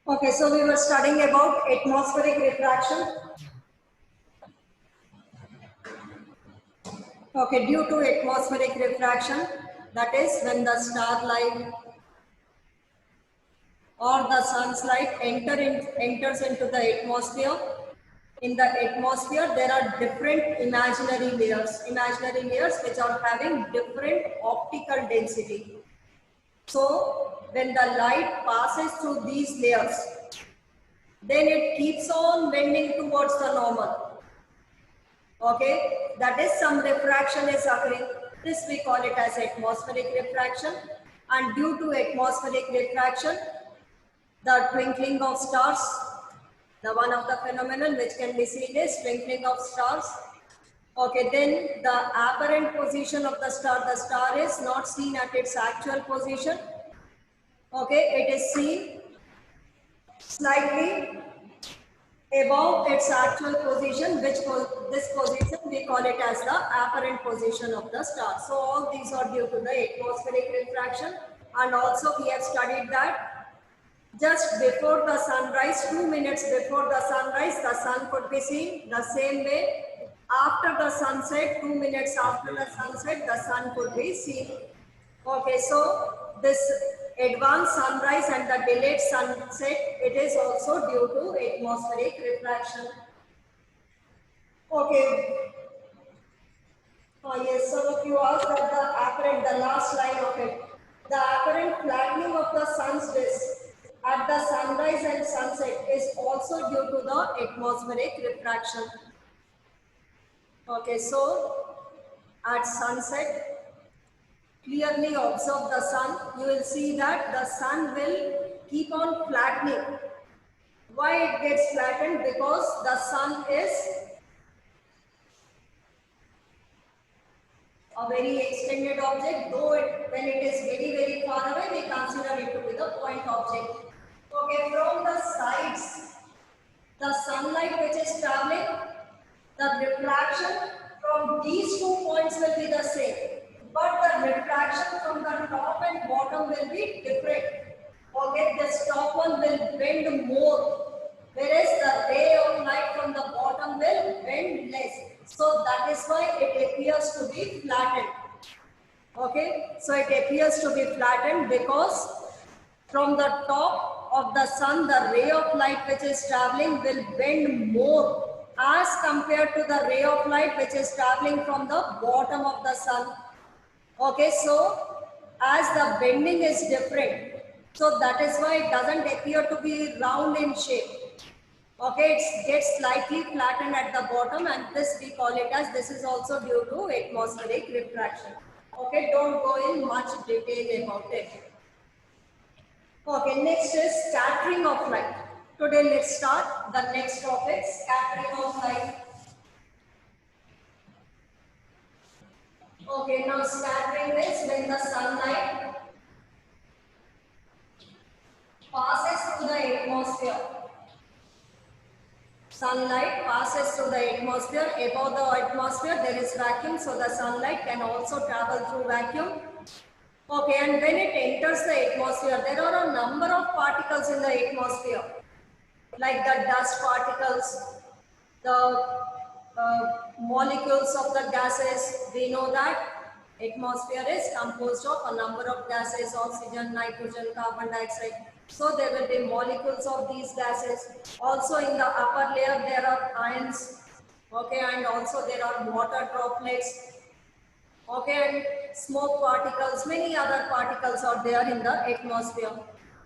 Okay, so we were studying about atmospheric refraction. Okay, due to atmospheric refraction, that is when the starlight or the sun's light enters into the atmosphere. In the atmosphere, there are different imaginary layers which are having different optical density. So when the light passes through these layers, then it keeps on bending towards the normal. Okay, that is some refraction is occurring. This we call it as atmospheric refraction, and due to atmospheric refraction, the twinkling of stars, the one of the phenomenon which can be seen is twinkling of stars. Okay, then the apparent position of the star is not seen at its actual position. Okay, it is seen slightly above its actual position, this position we call it as the apparent position of the star. So all these are due to the atmospheric refraction, and also we have studied that just before the sunrise, 2 minutes before the sunrise, the sun could be seen. The same way, after the sunset, 2 minutes after the sunset, the sun could be seen. Okay, so this advanced sunrise and the delayed sunset, it is also due to atmospheric refraction. Okay. Yes, some of you asked that the last line of it, the apparent flattening of the sun's disk at the sunrise and sunset is also due to the atmospheric refraction. Okay, so at sunset, clearly observe the sun, you will see that the sun will keep on flattening. Why it gets flattened? Because the sun is a very extended object, though when it is very far away, we consider it to be the point object. Okay, from the sides, the sunlight which is traveling, the refraction from these 2 points will be the same, but the refraction from the top and bottom will be different. Okay, this top one will bend more, whereas the ray of light from the bottom will bend less. So that is why it appears to be flattened. Okay, so it appears to be flattened because from the top of the sun, the ray of light which is traveling will bend more as compared to the ray of light which is traveling from the bottom of the sun. Okay, so as the bending is different, so that is why it doesn't appear to be round in shape. Okay, it gets slightly flattened at the bottom, and this we call it as, this is also due to atmospheric refraction. Okay, don't go in much detail about it. Okay, next is scattering of light. Today let's start the next topic, scattering of light. Okay, now scattering is when the sunlight passes through the atmosphere. Sunlight passes through the atmosphere. Above the atmosphere there is vacuum, so the sunlight can also travel through vacuum. Okay, and when it enters the atmosphere, there are a number of particles in the atmosphere, like the dust particles, the molecules of the gases. We know that atmosphere is composed of a number of gases: oxygen, nitrogen, carbon dioxide. So there will be molecules of these gases. Also in the upper layer there are ions, okay, and also there are water droplets, okay, and smoke particles, many other particles are there in the atmosphere.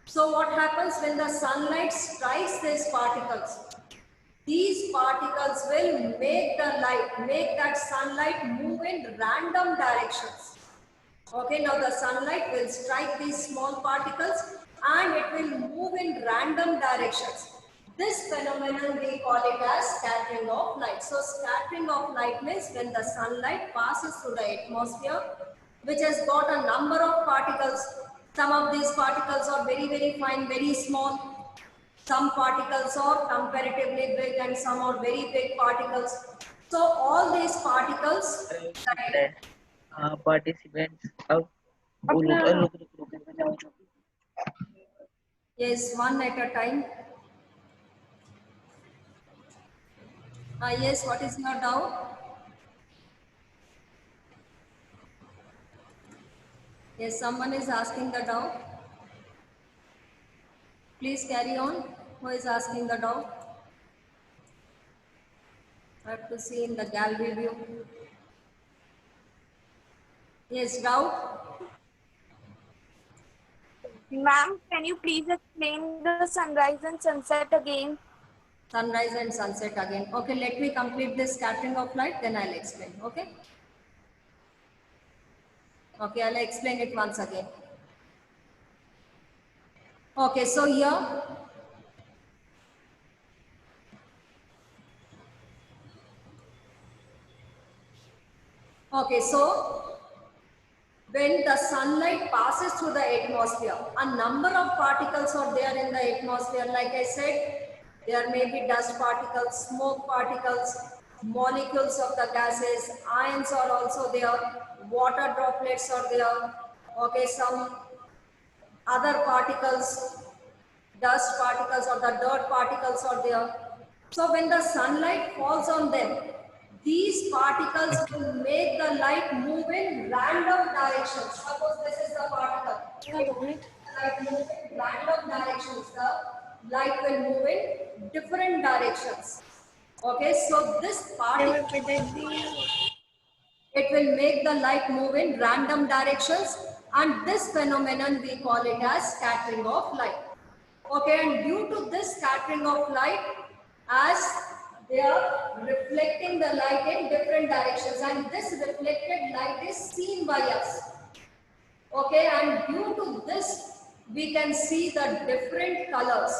So what happens when the sunlight strikes these particles? These particles will make that sunlight move in random directions. Okay, now the sunlight will strike these small particles and it will move in random directions. This phenomenon we call it as scattering of light. So scattering of light means when the sunlight passes through the atmosphere, which has got a number of particles. Some of these particles are very fine, very small. Some particles are comparatively big and some are very big particles. So all these particles, participants अब अपना रुक रुक रुक रुक रुक Yes, one at a time. Yes, what is your doubt? Yes, someone is asking the doubt. Please carry on. Who is asking the doubt? I have to see in the gallery view. Yes, doubt. Ma'am, can you please explain the sunrise and sunset again? Sunrise and sunset again. Okay, let me complete this scattering of light, then I'll explain. Okay. Okay, I'll explain it once again. Okay, so here, okay, so when the sunlight passes through the atmosphere, a number of particles are there in the atmosphere. Like I said, there may be dust particles, smoke particles, molecules of the gases, ions are also there, water droplets are there, okay, some other particles, dust particles or the dirt particles are there. So when the sunlight falls on them, these particles will make the light move in random directions. Suppose this is the particle. If the light moves in random directions, the light will move in different directions. Okay, so this particle, it will make the light move in random directions, and this phenomenon we call it as scattering of light. Okay, and due to this scattering of light, as they are reflecting the light in different directions, and this reflected light is seen by us. Okay, and due to this, we can see the different colors.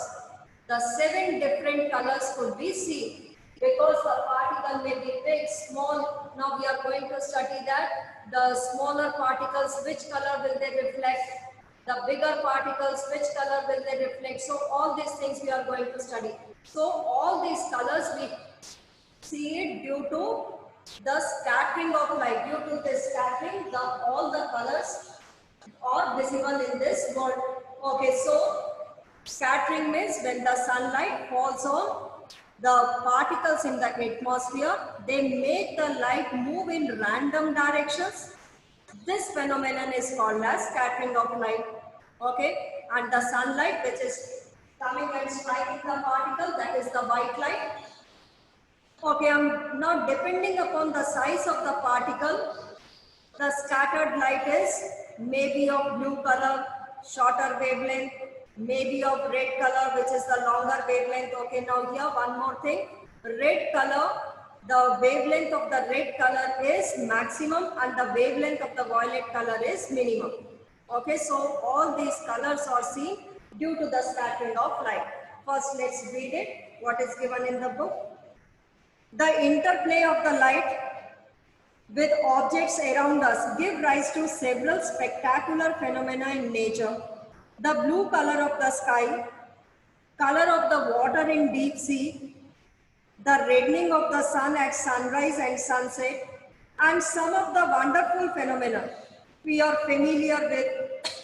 The 7 different colors could be seen because the particle may be big, small. Now we are going to study that the smaller particles, which color will they reflect? The bigger particles, which color will they reflect? So all these things we are going to study. So all these colors we see it due to the scattering of light. Due to this scattering, all the colors are visible in this world. Okay, so scattering means when the sunlight falls on the particles in the atmosphere, they make the light move in random directions. This phenomenon is called as scattering of light. Okay, and the sunlight which is coming and striking the particle, that is the white light. Okay, now depending upon the size of the particle, the scattered light is maybe of blue color, shorter wavelength, maybe of red color, which is the longer wavelength. Okay, now here one more thing. Red color, the wavelength of the red color is maximum and the wavelength of the violet color is minimum. Okay, so all these colors are seen due to the scattering of light. First, let's read it, what is given in the book. The interplay of the light with objects around us give rise to several spectacular phenomena in nature. The blue color of the sky, color of the water in deep sea, the reddening of the sun at sunrise and sunset, and some of the wonderful phenomena we are familiar with.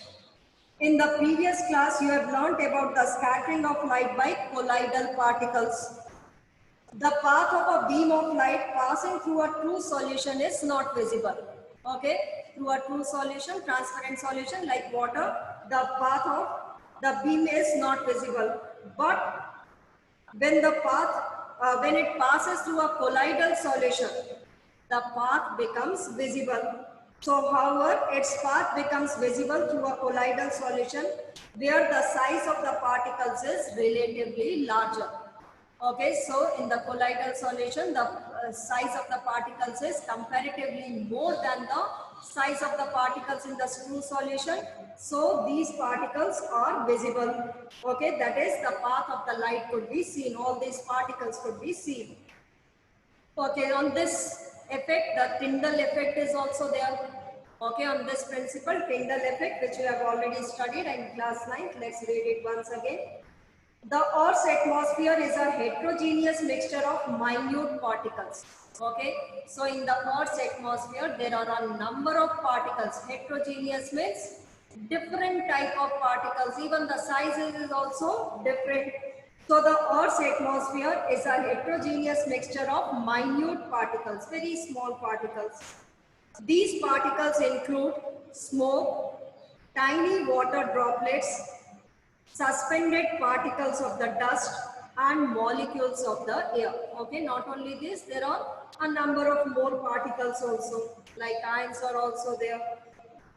In the previous class, you have learnt about the scattering of light by colloidal particles. The path of a beam of light passing through a true solution is not visible. Okay, through a true solution, transparent solution like water, the path of the beam is not visible. But when the path, when it passes through a colloidal solution, the path becomes visible. So, however, its path becomes visible through a colloidal solution where the size of the particles is relatively larger. Okay, so in the colloidal solution, the size of the particles is comparatively more than the size of the particles in the true solution. So these particles are visible. Okay, that is the path of the light could be seen. All these particles could be seen. Okay, on this effect, the Tyndall effect is also there. Okay, on this principle, Tyndall effect, which we have already studied in class 9. Let's read it once again. The Earth's atmosphere is a heterogeneous mixture of minute particles. Okay, so in the Earth's atmosphere, there are a number of particles. Heterogeneous means different type of particles, even the sizes is also different. So the Earth's atmosphere is a heterogeneous mixture of minute particles, very small particles. These particles include smoke, tiny water droplets, suspended particles of the dust, and molecules of the air. Okay, not only this, there are a number of more particles also, like ions are also there.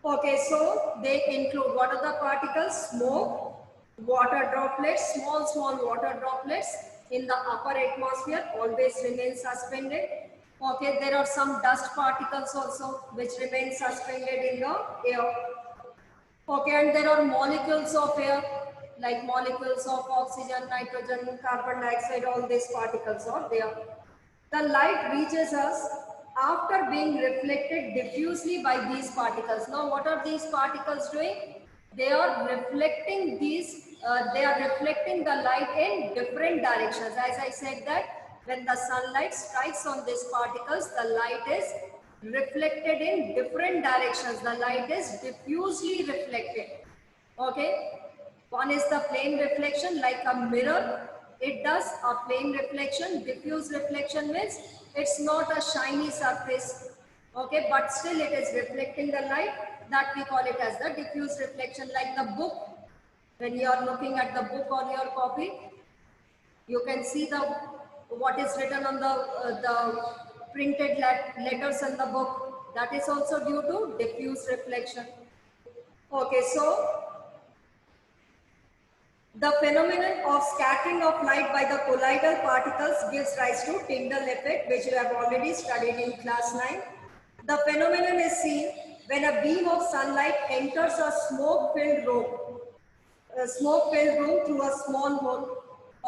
Okay, so they include, what are the particles? Smoke, water droplets, small water droplets in the upper atmosphere always remain suspended. Okay, there are some dust particles also which remain suspended in the air. Okay, and there are molecules of air, like molecules of oxygen, nitrogen, carbon dioxide, all these particles are there. The light reaches us after being reflected diffusely by these particles. Now, what are these particles doing? They are reflecting the light in different directions. As I said that when the sunlight strikes on these particles, the light is reflected in different directions. The light is diffusely reflected. Okay. One is the plane reflection, like a mirror. It does a plane reflection. Diffuse reflection means it's not a shiny surface. Okay, but still it is reflecting the light. That we call it as the diffuse reflection, like the book. When you are looking at the book on your copy, you can see the what is written on the printed letters in the book. That is also due to diffuse reflection. Okay, so the phenomenon of scattering of light by the colloidal particles gives rise to Tyndall effect, which you have already studied in class 9. The phenomenon is seen when a beam of sunlight enters a smoke-filled room through a small hole.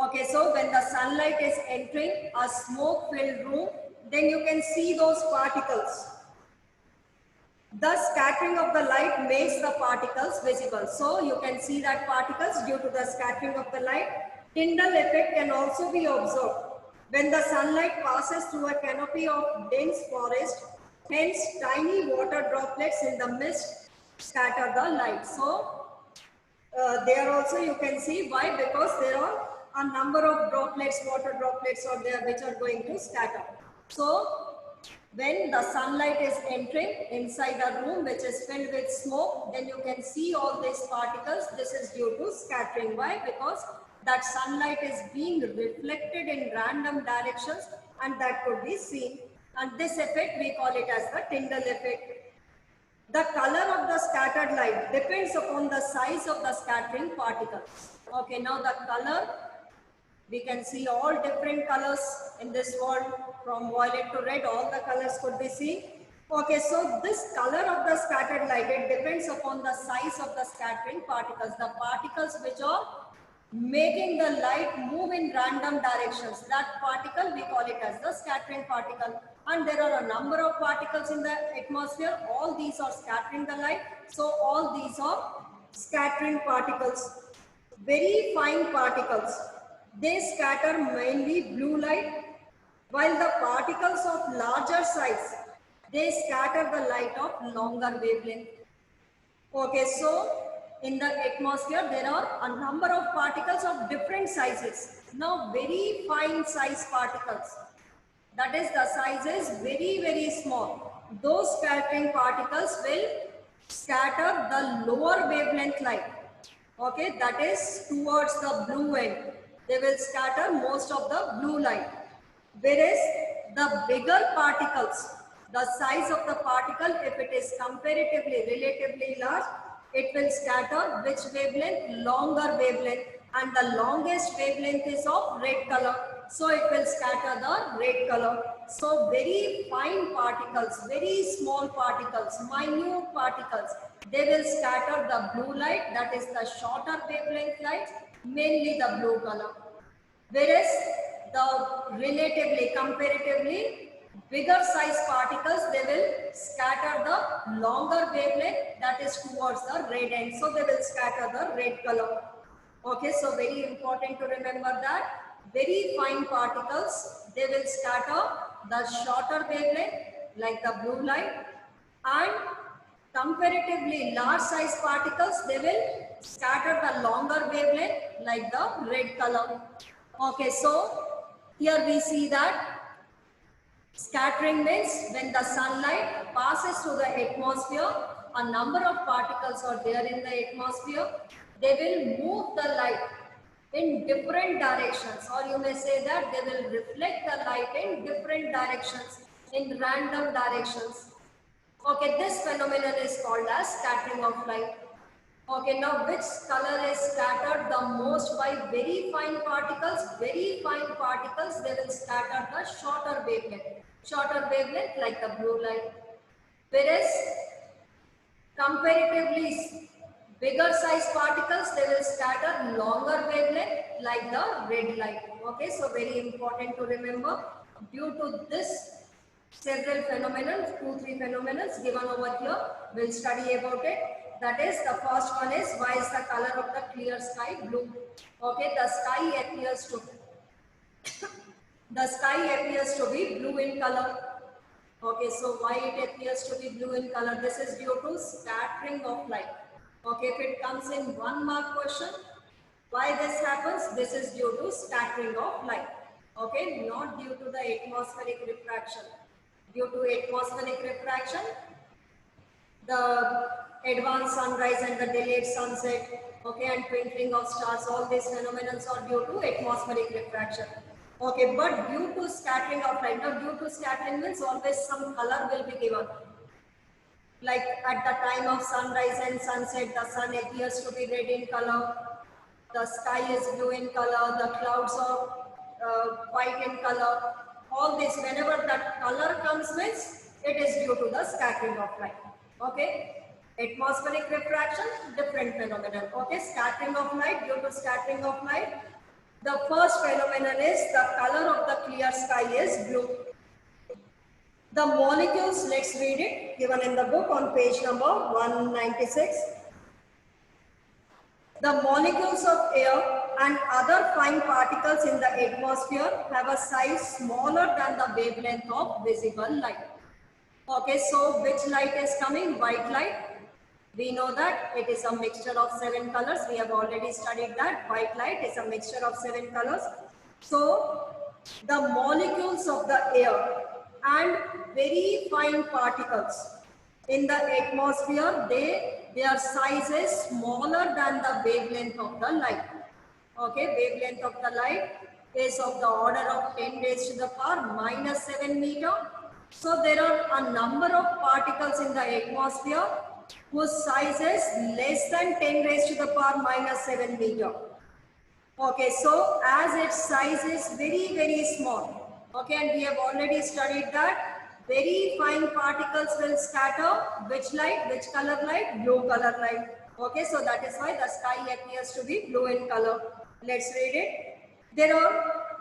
Okay, so when the sunlight is entering a smoke-filled room, then you can see those particles. Thus, scattering of the light makes the particles visible. So, you can see that particles due to the scattering of the light. Tyndall effect can also be observed when the sunlight passes through a canopy of dense forest. Hence, tiny water droplets in the mist scatter the light. So, there also you can see why, because there are a number of droplets, water droplets are there which are going to scatter. So, when the sunlight is entering inside a room which is filled with smoke, then you can see all these particles. This is due to scattering. Why? Because that sunlight is being reflected in random directions and that could be seen. And this effect we call it as the Tyndall effect. The color of the scattered light depends upon the size of the scattering particles. Okay, now the color, we can see all different colors in this world, from violet to red, all the colors could be seen. Okay, so this color of the scattered light, it depends upon the size of the scattering particles. The particles which are making the light move in random directions, that particle we call it as the scattering particle. And there are a number of particles in the atmosphere. All these are scattering the light. So all these are scattering particles. Very fine particles. They scatter mainly blue light, while the particles of larger size, they scatter the light of longer wavelength. Okay, so in the atmosphere, there are a number of particles of different sizes. Now, very fine size particles, that is, the size is very small. Those scattering particles will scatter the lower wavelength light. Okay, that is towards the blue end. They will scatter most of the blue light. Whereas the bigger particles, the size of the particle, if it is relatively large, it will scatter which wavelength? Longer wavelength. And the longest wavelength is of red color. So it will scatter the red color. So very fine particles, very small particles, minute particles, they will scatter the blue light, that is the shorter wavelength light, mainly the blue color. Whereas the comparatively bigger size particles, they will scatter the longer wavelength, that is towards the red end. So they will scatter the red color. Okay, so very important to remember that. Very fine particles, they will scatter the shorter wavelength like the blue light, and Comparatively large size particles, they will scatter the longer wavelength like the red color. Okay, so here we see that scattering means when the sunlight passes through the atmosphere, a number of particles are there in the atmosphere. They will move the light in different directions, or you may say that they will reflect the light in different directions, in random directions. Okay, this phenomenon is called as scattering of light. Okay, now which color is scattered the most by very fine particles? Very fine particles, they will scatter the shorter wavelength like the blue light. Whereas comparatively bigger size particles, they will scatter longer wavelength like the red light. Okay, so very important to remember. Due to this several phenomena, 2-3 phenomena given over here, we'll study about it. That is, the first one is, why is the color of the clear sky blue? Okay, the sky appears to be blue in color. Okay, so why it appears to be blue in color? This is due to scattering of light. Okay, if it comes in 1 mark question, why this happens? This is due to scattering of light. Okay, not due to the atmospheric refraction. Due to atmospheric refraction, the advanced sunrise and the delayed sunset, okay, and twinkling of stars, all these phenomena are due to atmospheric refraction. Okay, but due to scattering of light, now due to scattering means always some color will be given. Like at the time of sunrise and sunset, the sun appears to be red in color, the sky is blue in color, the clouds are white in color. All this, whenever that color comes means it is due to the scattering of light. Okay, atmospheric refraction, different phenomenon. Okay, scattering of light, due to scattering of light, the first phenomenon is the color of the clear sky is blue. The molecules, let's read it, given in the book on page number 196. The molecules of air and other fine particles in the atmosphere have a size smaller than the wavelength of visible light. Okay, so which light is coming? White light. We know that it is a mixture of 7 colors. We have already studied that. White light is a mixture of 7 colors. So the molecules of the air and very fine particles in the atmosphere, their size is smaller than the wavelength of the light. Okay, wavelength of the light is of the order of 10 raised to the power minus 7 meter. So there are a number of particles in the atmosphere whose size is less than 10 raised to the power minus 7 meter. Okay, so as its size is very, very small, okay, and we have already studied that very fine particles will scatter which light, which color light? Blue color light. Okay, so that is why the sky appears to be blue in color. Let's read it.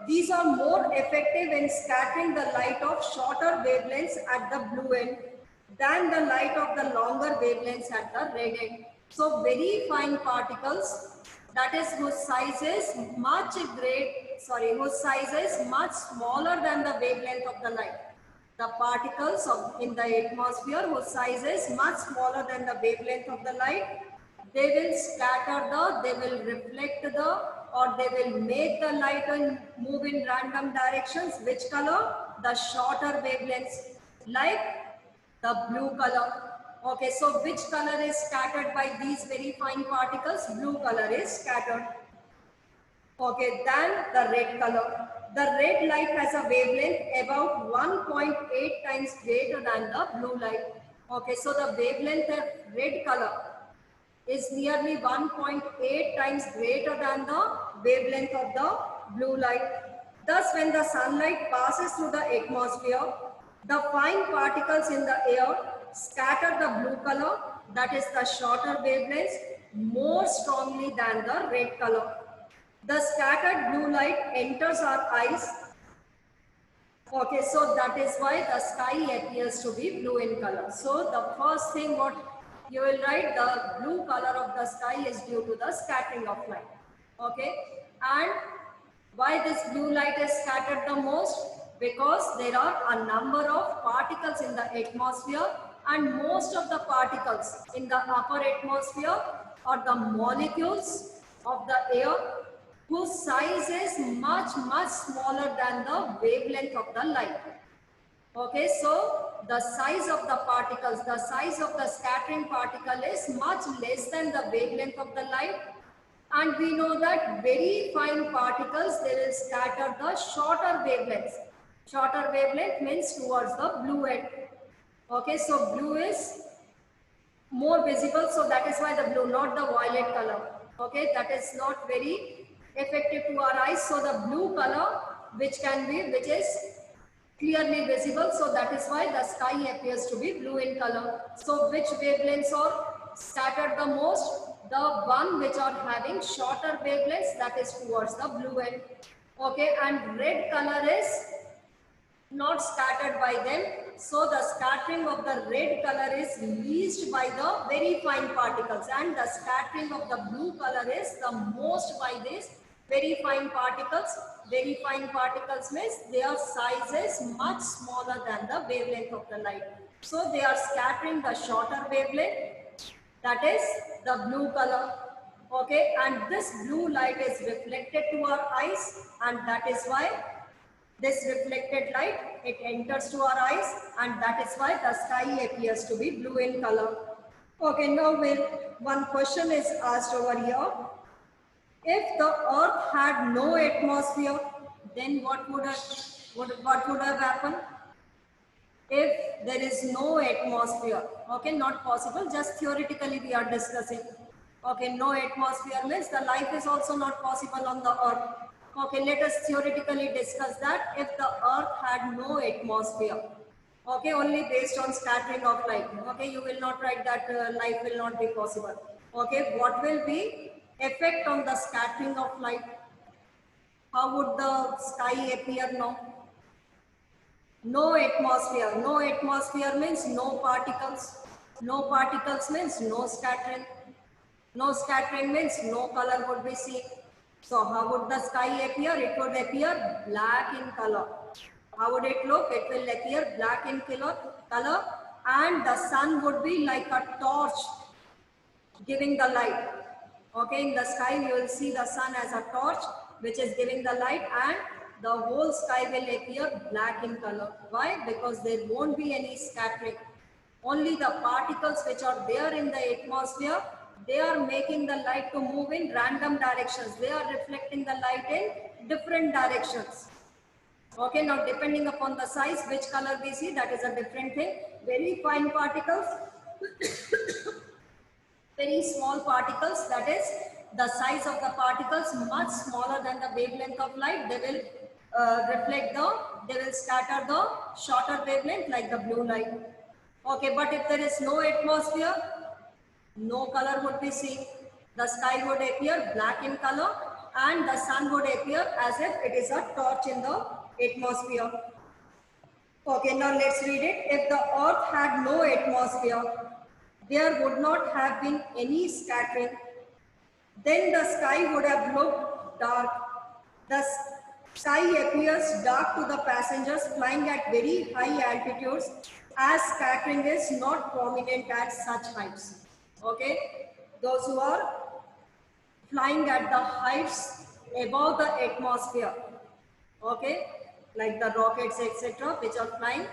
These are more effective in scattering the light of shorter wavelengths at the blue end than the light of the longer wavelengths at the red end. So very fine particles, that is whose size is much smaller than the wavelength of the light. The particles in the atmosphere whose size is much smaller than the wavelength of the light, they will scatter they will reflect or they will make the light and move in random directions. Which color? The shorter wavelengths, like the blue color. Okay, so which color is scattered by these very fine particles? Blue color is scattered. Okay, then the red color. The red light has a wavelength about 1.8 times greater than the blue light. Okay, so the wavelength of red color is nearly 1.8 times greater than the wavelength of the blue light. Thus, when the sunlight passes through the atmosphere, the fine particles in the air scatter the blue color, that is the shorter wavelengths, more strongly than the red color. The scattered blue light enters our eyes. Okay, so that is why the sky appears to be blue in color. So the first thing what you will write, the blue color of the sky is due to the scattering of light. Okay, and why this blue light is scattered the most? Because there are a number of particles in the atmosphere and most of the particles in the upper atmosphere are the molecules of the air whose size is much smaller than the wavelength of the light. Okay, so the size of the particles, the size of the scattering particle is much less than the wavelength of the light, and we know that very fine particles, they will scatter the shorter wavelengths. Shorter wavelength means towards the blue end. Okay, so blue is more visible, so that is why the blue, not the violet color. Okay, that is not very effective to our eyes. So the blue color, which is clearly visible, so that is why the sky appears to be blue in color. So which wavelengths are scattered the most? The one which are having shorter wavelengths, that is towards the blue end. Okay, and red color is not scattered by them. So the scattering of the red color is least by the very fine particles, and the scattering of the blue color is the most by these very fine particles. Very fine particles means their size is much smaller than the wavelength of the light. So they are scattering the shorter wavelength, that is the blue color. Okay, and this blue light is reflected to our eyes, and that is why this reflected light, it enters to our eyes, and that is why the sky appears to be blue in color. Okay, now one question is asked over here. If the earth had no atmosphere, then what would have happened? If there is no atmosphere, okay, not possible, just theoretically we are discussing. Okay, no atmosphere means the life is also not possible on the earth. Okay, let us theoretically discuss that. If the earth had no atmosphere, okay, only based on scattering of light, okay, you will not write that life will not be possible. Okay, what will be effect on the scattering of light? How would the sky appear now? No atmosphere. No atmosphere means no particles. No particles means no scattering. No scattering means no color would be seen. So how would the sky appear? It would appear black in color. How would it look? It will appear black in color, and the sun would be like a torch giving the light. Okay, in the sky you will see the sun as a torch which is giving the light, and the whole sky will appear black in color. Why? Because there won't be any scattering. Only the particles which are there in the atmosphere, they are making the light to move in random directions. They are reflecting the light in different directions. Okay, now depending upon the size, which color we see, that is a different thing. Very fine particles, very small particles, that is the size of the particles much smaller than the wavelength of light. They will they will scatter the shorter wavelength like the blue light. Okay, but if there is no atmosphere, no color would be seen. The sky would appear black in color, and the sun would appear as if it is a torch in the atmosphere. Okay, now let's read it. If the earth had no atmosphere, there would not have been any scattering. Then the sky would have looked dark. The sky appears dark to the passengers flying at very high altitudes, as scattering is not prominent at such heights. Okay, those who are flying at the heights above the atmosphere, okay, like the rockets, etc., which are flying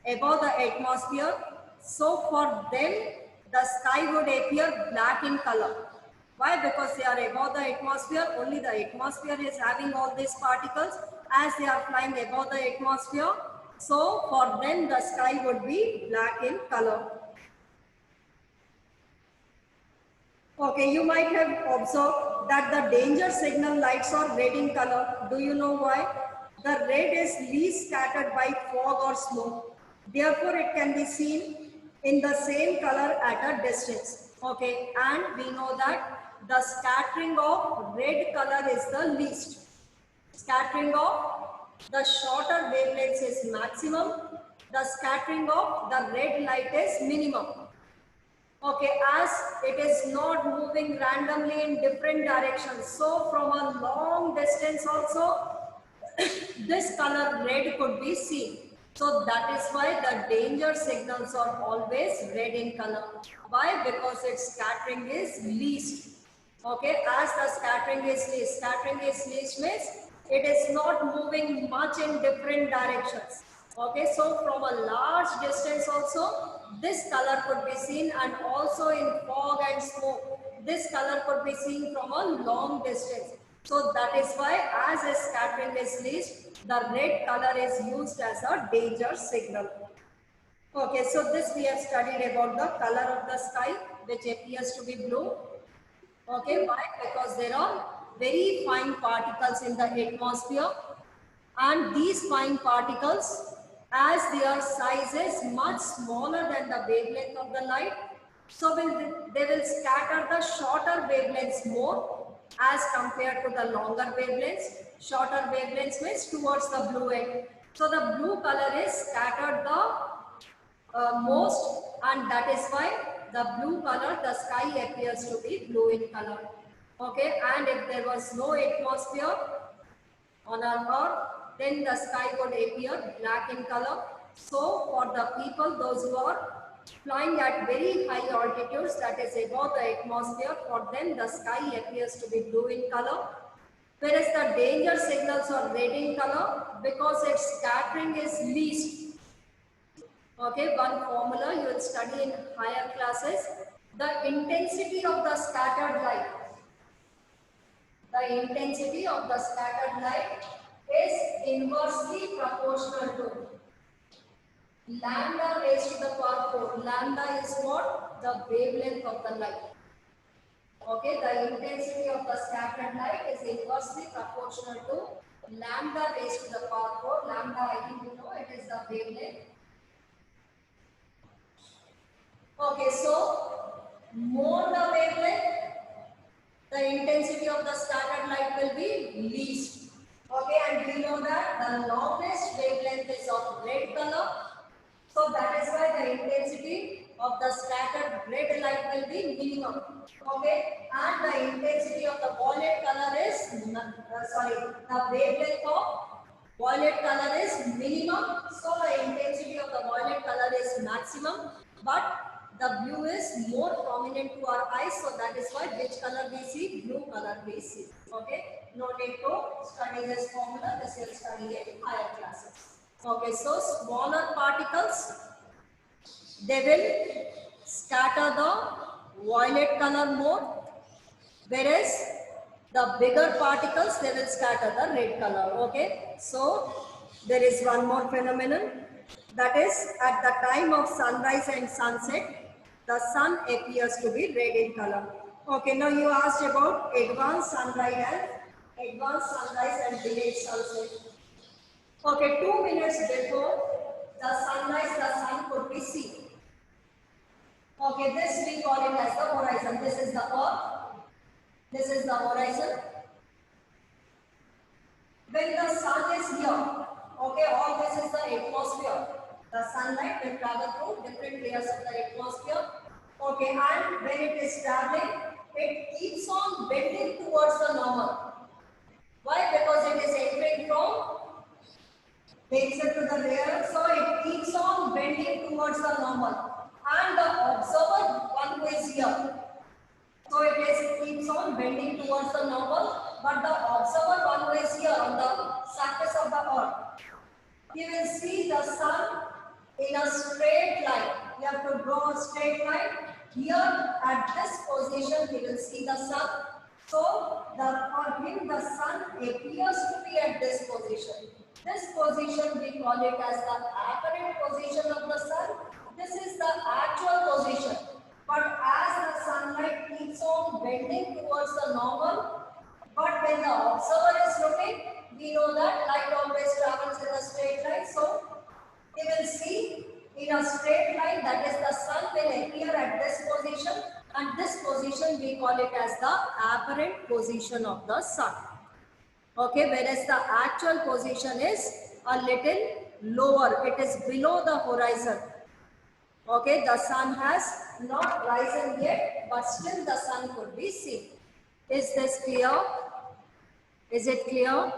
above the atmosphere, so for them the sky would appear black in color. Why? Because they are above the atmosphere. Only the atmosphere is having all these particles as they are flying above the atmosphere. So for them the sky would be black in color. Okay, you might have observed that the danger signal lights are red in color. Do you know why? The red is least scattered by fog or smoke. Therefore, it can be seen in the same color at a distance. Okay, and we know that the scattering of red color is the least. Scattering of the shorter wavelengths is maximum. The scattering of the red light is minimum. Okay, as it is not moving randomly in different directions, so from a long distance also this color red could be seen. So that is why the danger signals are always red in color. Why? Because its scattering is least. Okay, as the scattering is least means it is not moving much in different directions. Okay, so from a large distance also this color could be seen, and also in fog and smoke this color could be seen from a long distance. So that is why as a scattering is least, the red color is used as a danger signal. Okay, so this we have studied about the color of the sky, which appears to be blue. Okay, why? Because there are very fine particles in the atmosphere, and these fine particles, as their size is much smaller than the wavelength of the light, so they will scatter the shorter wavelengths more as compared to the longer wavelengths. Shorter wavelengths means towards the blue end. So the blue color is scattered the most, and that is why the blue color, the sky appears to be blue in color. Okay, and if there was no atmosphere on our earth, then the sky would appear black in color. So for the people, those who are flying at very high altitudes, that is above the atmosphere, for them the sky appears to be blue in color. Whereas the danger signals are red in color because its scattering is least. Okay, one formula you will study in higher classes. The intensity of the scattered light. The intensity of the scattered light is inversely proportional to lambda raised to the power 4. Lambda is what? The wavelength of the light. Okay, the intensity of the scattered light is inversely proportional to lambda raised to the power 4. Lambda, I think you know, it is the wavelength. Okay, so more the wavelength, the intensity of the scattered light will be least. Okay, and we know that the longest wavelength is of red color. So that is why the intensity of the scattered red light will be minimum. Okay, and the intensity of the violet color is, the wavelength of violet color is minimum. So the intensity of the violet color is maximum, but the blue is more prominent to our eyes, so that is why which color we see? Blue color we see. Okay, no need to study this formula, this will study in higher classes. Okay, so smaller particles, they will scatter the violet color more, whereas the bigger particles, they will scatter the red color. Okay, so there is one more phenomenon, that is at the time of sunrise and sunset, the sun appears to be red in color. Okay, now you asked about advanced sunrise and delayed sunset. Okay, 2 minutes before the sunrise, the sun could be seen. Okay, this we call it as the horizon. This is the earth. This is the horizon. When the sun is here, okay, all this is the atmosphere. The sunlight will travel through different layers of the atmosphere. Okay, and when it is traveling, it keeps on bending towards the normal. Why? Because it is entering from exit to the rear, so it keeps on bending towards the normal. And the observer, one who is here, so it keeps on bending towards the normal, but the observer, one who is here on the surface of the earth, he will see the sun in a straight line. You have to draw a straight line. Here at this position, he will see the sun. So for him, the sun appears to be at this position. This position we call it as the apparent position of the sun. This is the actual position. But as the sunlight keeps on bending towards the normal, but when the observer is looking, we know that light always travels in a straight line. So he will see in a straight line, that is the sun will appear at this position, and this position we call it as the apparent position of the sun. Okay, whereas the actual position is a little lower, it is below the horizon. Okay, the sun has not risen yet, but still the sun could be seen. Is this clear? Is it clear?